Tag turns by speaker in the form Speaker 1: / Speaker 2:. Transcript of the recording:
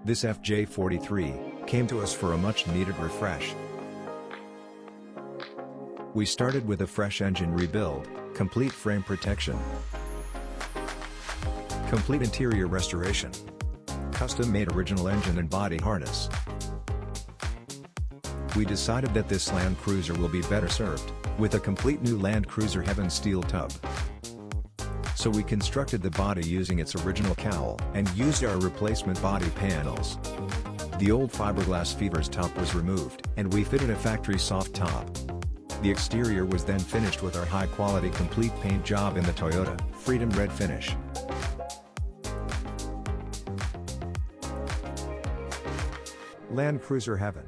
Speaker 1: This FJ43 came to us for a much-needed refresh. We started with a fresh engine rebuild, complete frame protection, complete interior restoration, custom-made original engine and body harness. We decided that this Land Cruiser will be better served with a complete new Land Cruiser Heaven steel tub. So we constructed the body using its original cowl and used our replacement body panels. The old fiberglass Fivres top was removed and we fitted a factory soft top. The exterior was then finished with our high-quality complete paint job in the Toyota Freedom Red finish. Land Cruiser Heaven.